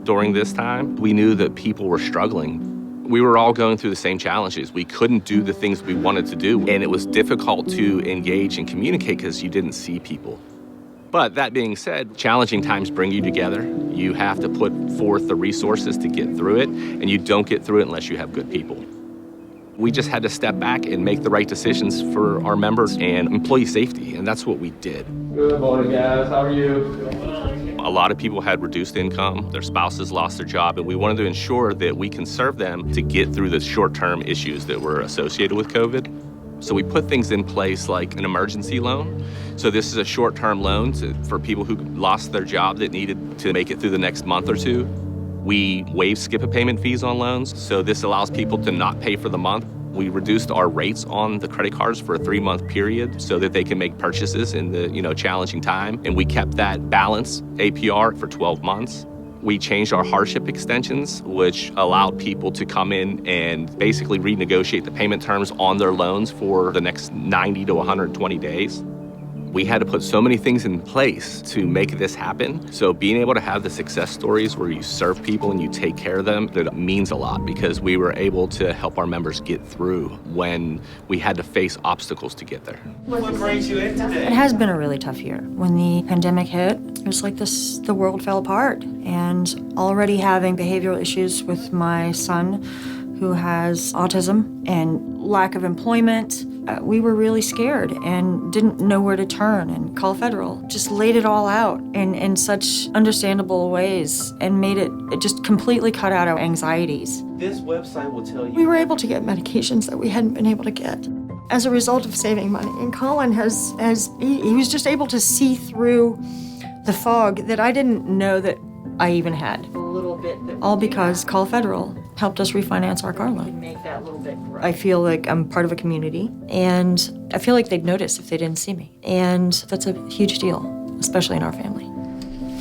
During this time, we knew that people were struggling. We were all going through the same challenges. We couldn't do the things we wanted to do, and it was difficult to engage and communicate because you didn't see people. But that being said, challenging times bring you together. You have to put forth the resources to get through it, and you don't get through it unless you have good people. We just had to step back and make the right decisions for our members and employee safety, and that's what we did. Good morning, guys. How are you? A lot of people had reduced income, their spouses lost their job, and we wanted to ensure that we can serve them to get through the short-term issues that were associated with COVID. So we put things in place like an emergency loan. So this is a short-term loan for people who lost their job that needed to make it through the next month or two. We waive skip-a-payment fees on loans, so this allows people to not pay for the month. We reduced our rates on the credit cards for a 3-month period so that they can make purchases in the challenging time, and we kept that balance APR for 12 months. We changed our hardship extensions, which allowed people to come in and basically renegotiate the payment terms on their loans for the next 90 to 120 days. We had to put so many things in place to make this happen. So being able to have the success stories where you serve people and you take care of them, that means a lot because we were able to help our members get through when we had to face obstacles to get there. What brings you in today? It has been a really tough year. When the pandemic hit, it was like the world fell apart. And already having behavioral issues with my son who has autism and lack of employment, we were really scared and didn't know where to turn, and Call Federal just laid it all out in such understandable ways and made it just completely cut out our anxieties. This website will tell you. We were able to get medications that we hadn't been able to get as a result of saving money. And Colin he was just able to see through the fog that I didn't know that I even had. A little bit. All because Call Federal helped us refinance our car loan. Make that little bit right. I feel like I'm part of a community, and I feel like they'd notice if they didn't see me. And that's a huge deal, especially in our family.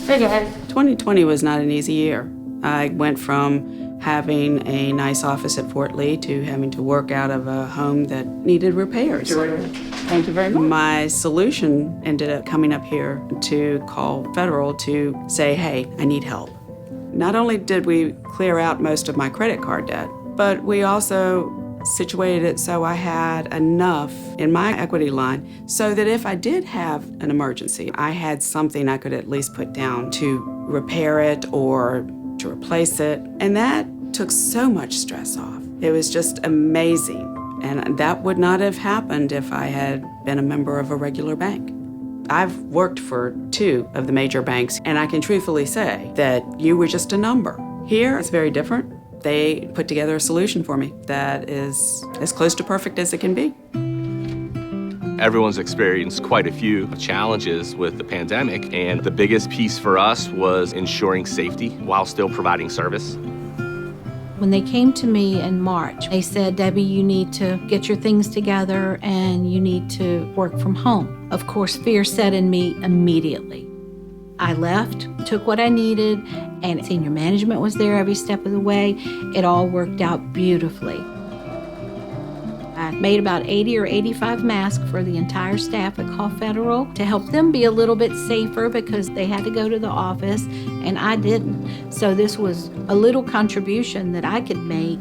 Hey guys. 2020 was not an easy year. I went from having a nice office at Fort Lee to having to work out of a home that needed repairs. Thank you very much. My solution ended up coming up here to Call Federal to say, hey, I need help. Not only did we clear out most of my credit card debt, but we also situated it so I had enough in my equity line so that if I did have an emergency, I had something I could at least put down to repair it or to replace it. And that took so much stress off. It was just amazing. And that would not have happened if I had been a member of a regular bank. I've worked for 2 of the major banks, and I can truthfully say that you were just a number. Here, it's very different. They put together a solution for me that is as close to perfect as it can be. Everyone's experienced quite a few challenges with the pandemic, and the biggest piece for us was ensuring safety while still providing service. When they came to me in March, they said, Debbie, you need to get your things together and you need to work from home. Of course, fear set in me immediately. I left, took what I needed, and senior management was there every step of the way. It all worked out beautifully. I made about 80 or 85 masks for the entire staff at Call Federal to help them be a little bit safer because they had to go to the office and I didn't. So this was a little contribution that I could make.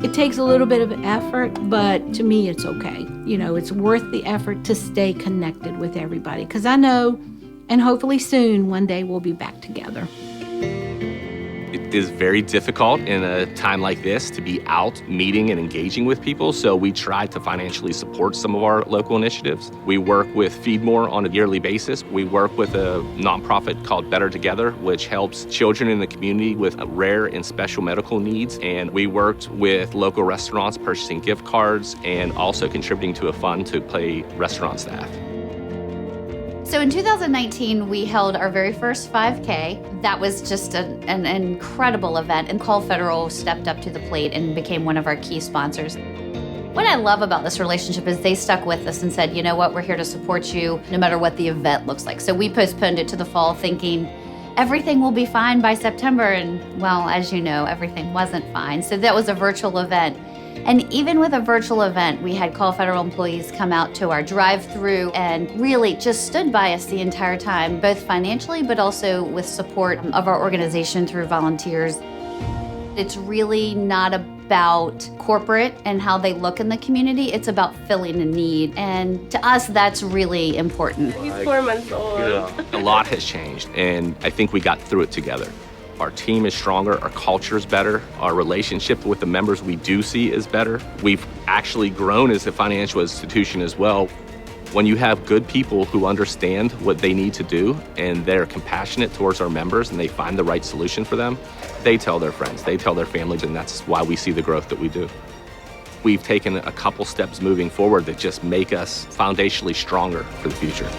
It takes a little bit of effort, but to me it's okay. You know, it's worth the effort to stay connected with everybody because I know, and hopefully soon, one day we'll be back together. It is very difficult in a time like this to be out meeting and engaging with people, so we try to financially support some of our local initiatives. We work with Feed More on a yearly basis. We work with a nonprofit called Better Together, which helps children in the community with rare and special medical needs. And we worked with local restaurants purchasing gift cards and also contributing to a fund to pay restaurant staff. So in 2019, we held our very first 5K. That was just an incredible event, and Call Federal stepped up to the plate and became one of our key sponsors. What I love about this relationship is they stuck with us and said, you know what, we're here to support you no matter what the event looks like. So we postponed it to the fall thinking everything will be fine by September, and well, as you know, everything wasn't fine. So that was a virtual event. And even with a virtual event, we had Call Federal employees come out to our drive-through and really just stood by us the entire time, both financially but also with support of our organization through volunteers. It's really not about corporate and how they look in the community. It's about filling a need. And to us, that's really important. He's 4 months old. A lot has changed, and I think we got through it together. Our team is stronger, our culture is better, our relationship with the members we do see is better. We've actually grown as a financial institution as well. When you have good people who understand what they need to do and they're compassionate towards our members and they find the right solution for them, they tell their friends, they tell their families, and that's why we see the growth that we do. We've taken a couple steps moving forward that just make us foundationally stronger for the future.